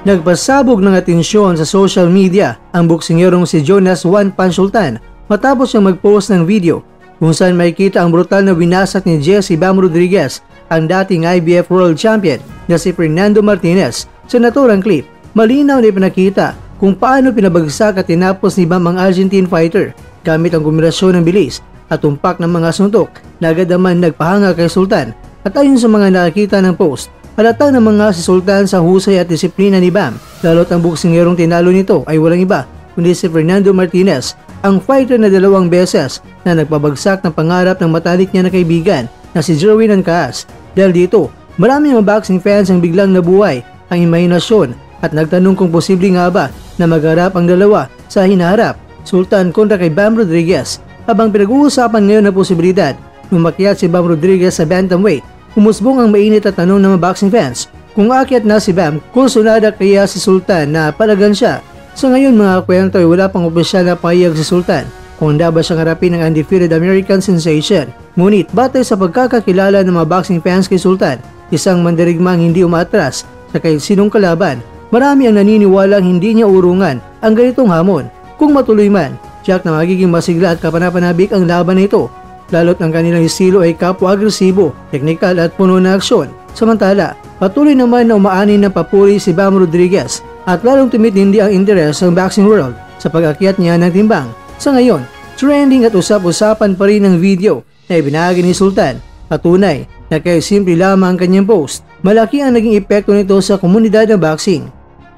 Nagpasabog ng atensyon sa social media ang boksingerong si Jonas One Punch Sultan matapos siyang mag-post ng video kung saan makikita ang brutal na winasat ni Jesse Bam Rodriguez ang dating IBF World Champion na si Fernando Martinez. Sa naturang clip, malinaw na ipinakita kung paano pinabagsak at tinapos ni Bam ang Argentine fighter gamit ang kombinasyon ng bilis at tumpak ng mga suntok na agad naman nagpahanga kay Sultan. At ayon sa mga nakakita ng post, halatang na mga si Sultan sa husay at disiplina ni Bam, lalo't ang boksingerong tinalo nito ay walang iba kundi si Fernando Martinez, ang fighter na 2 beses na nagpabagsak ng pangarap ng matalik niya na kaibigan na si Jerwin Ancaas. Dahil dito, maraming mga boxing fans ang biglang nabuhay ang imahinasyon at nagtanong kung posible nga ba na magharap ang dalawa sa hinaharap, Sultan kontra kay Bam Rodriguez. Habang pinag-uusapan ngayon na posibilidad umakyat si Bam Rodriguez sa bantamweight, umusbong ang mainit at tanong ng mga boxing fans kung akyat na si Bam, kung sunada kaya si Sultan na palagan siya. Sa ngayon mga kwento ay wala pang opisyal na pahayag si Sultan kung handa ba siyang harapin ng undefeated American sensation. Ngunit batay sa pagkakakilala ng mga boxing fans kay Sultan, isang mandirigmang hindi umaatras sa kahit sinong kalaban, marami ang naniniwalang hindi niya urungan ang ganitong hamon. Kung matuloy man, tiyak na magiging masigla at kapanapanabik ang laban na ito, lalo't ang kanilang estilo ay kapwa-agresibo, teknikal at puno na aksyon. Samantala, patuloy naman na umaanin ng papuri si Bam Rodriguez at lalong tumitindi ang interes ng boxing world sa pag-akyat niya ng timbang. Sa ngayon, trending at usap-usapan pa rin ang video na ibinahagi ni Sultan. Patunay na kahit simple lamang ang kanyang post, malaki ang naging epekto nito sa komunidad ng boxing.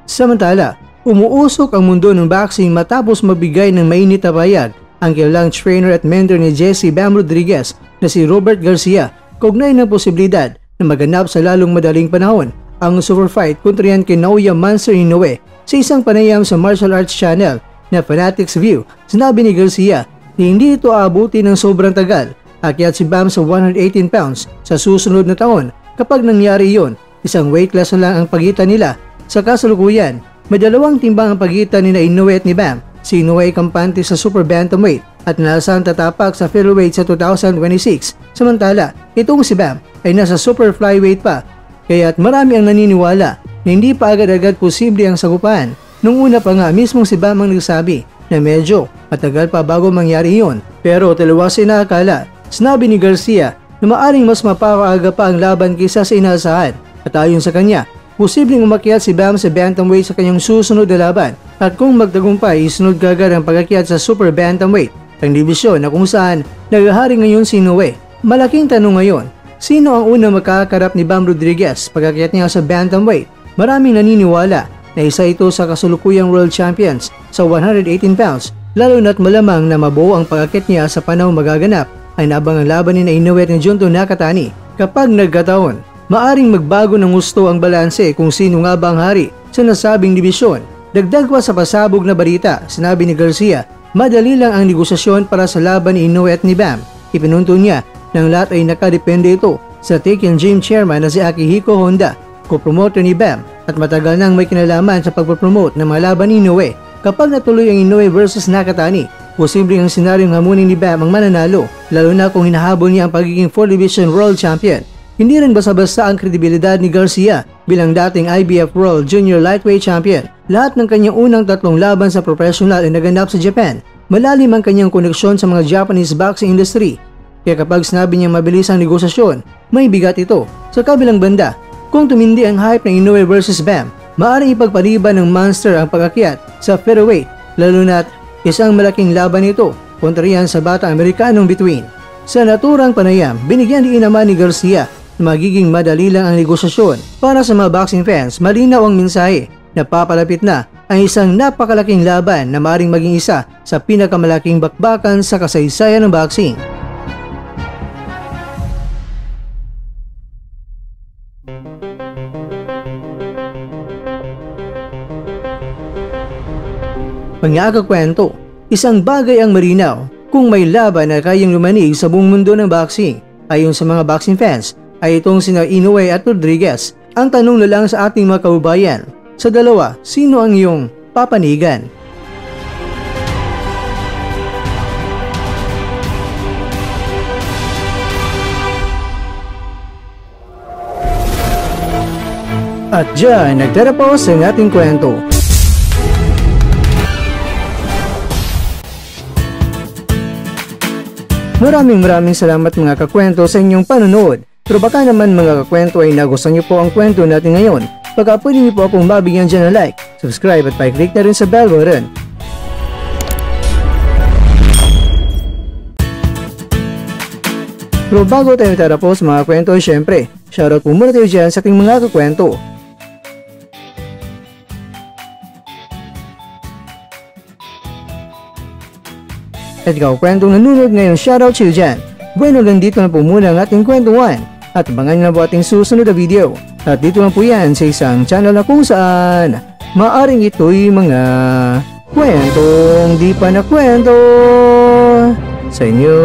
Samantala, umuusok ang mundo ng boxing matapos magbigay ng mainit na pahayag ang kilalang trainer at mentor ni Jesse Bam Rodriguez na si Robert Garcia kaugnay ng posibilidad na maganap sa lalong madaling panahon ang super fight kontra yan kay Naoya Monster Inoue. Sa isang panayam sa martial arts channel na Fanatics View, sinabi ni Garcia na hindi ito aabuti ng sobrang tagal. Akyat si Bam sa 118 pounds sa susunod na taon. Kapag nangyari yon, isang weight class na lang ang pagitan nila. Sa kasalukuyan, may 2 timbang ang pagitan ni Inoue at ni Bam. Si Inoue ay kampante sa super bantamweight at nalasang tatapak sa featherweight sa 2026. Samantala, itong si Bam ay nasa super flyweight pa. Kaya't marami ang naniniwala na hindi pa agad-agad posible ang sagupan. Nung una pa nga mismong si Bam ang nagsabi na medyo matagal pa bago mangyari iyon. Pero taliwas ay nakakala, sinabi ni Garcia na maaring mas mapapaaga pa ang laban kaysa sa inaasahan. At ayon sa kanya, posibleng umakyat si Bam sa bantamweight sa kanyang susunod na laban. At kung magtagumpay, isunod kagad ang pag-akyat sa super bantamweight, ang dibisyon na kung saan naghahari ngayon si Inoue. Malaking tanong ngayon, sino ang unang makakarap ni Bam Rodriguez pag-akyat niya sa bantamweight? Maraming naniniwala na isa ito sa kasalukuyang world champions sa 118 pounds, lalo na't malamang na mabuo ang pag-akyat niya sa panahong magaganap ay nabang ang laban ni Inoue at ni Junto Nakatani. Kapag nagkataon, maaring magbago ng gusto ang balanse kung sino nga ba ang hari sa nasabing dibisyon. Dagdag pa sa pasabog na balita, sinabi ni Garcia, madali lang ang negosasyon para sa laban ni Inoue at ni Bam. Ipinunto niya ng lahat ay nakadepende ito sa Taken Gym chairman na si Akihiko Honda, co-promoter ni Bam, at matagal nang may kinalaman sa pagpapromote ng mga laban ni Inoue. Kapag natuloy ang Inoue versus Nakatani, posibleng ang senaryong hamunin ni Bam ang mananalo, lalo na kung hinahabol niya ang pagiging 4 Division World Champion. Hindi rin basta-basta ang kredibilidad ni Garcia bilang dating IBF World Junior Lightweight Champion. Lahat ng kanyang unang 3 laban sa professional ay naganap sa Japan. Malalim ang kanyang koneksyon sa mga Japanese boxing industry. Kaya kapag sinabi niyang mabilis ang negosasyon, may bigat ito. Sa kabilang banda, kung tumindi ang hype ng Inoue versus Bam, maaaring ipagpaliban ng monster ang pag-akyat sa featherweight, lalo na't isang malaking laban ito kontra yan sa batang Amerikanong bituin. Sa naturang panayam, binigyan din naman ni Garcia na magiging madali lang ang negosasyon. Para sa mga boxing fans, malinaw ang mensahe na papalapit na ang isang napakalaking laban na maaaring maging isa sa pinakamalaking bakbakan sa kasaysayan ng boxing. Pangakakwento, isang bagay ang marinaw kung may laban na kayang lumanig sa buong mundo ng boxing. Ayon sa mga boxing fans, ay itong sina Inoue at Rodriguez. Ang tanong na lang sa ating mga kaubayan, sa dalawa, sino ang iyong papanigan? At dyan, nagtatapos ang ating kwento. Maraming salamat mga kakwento sa inyong panonood. Pero baka naman mga kakwento ay nagustuhan niyo po ang kwento natin ngayon. Baka pwede niyo po akong mabigyan dyan ng like, subscribe at pa-click na rin sa bell button. Pero bago tayo tatapos mga kwento, syempre, shoutout po muna tayo dyan sa ating mga kakwento. At ikaw kwentong nanonood ngayon, shoutout sa'yo dyan. Bueno, hanggang dito na po muna ang ating kwentuhan. At abangan nyo na po ating susunod na video. At dito lang po yan sa isang channel na kung saan maaring ito'y mga kwentong di pa na kwento sa inyo.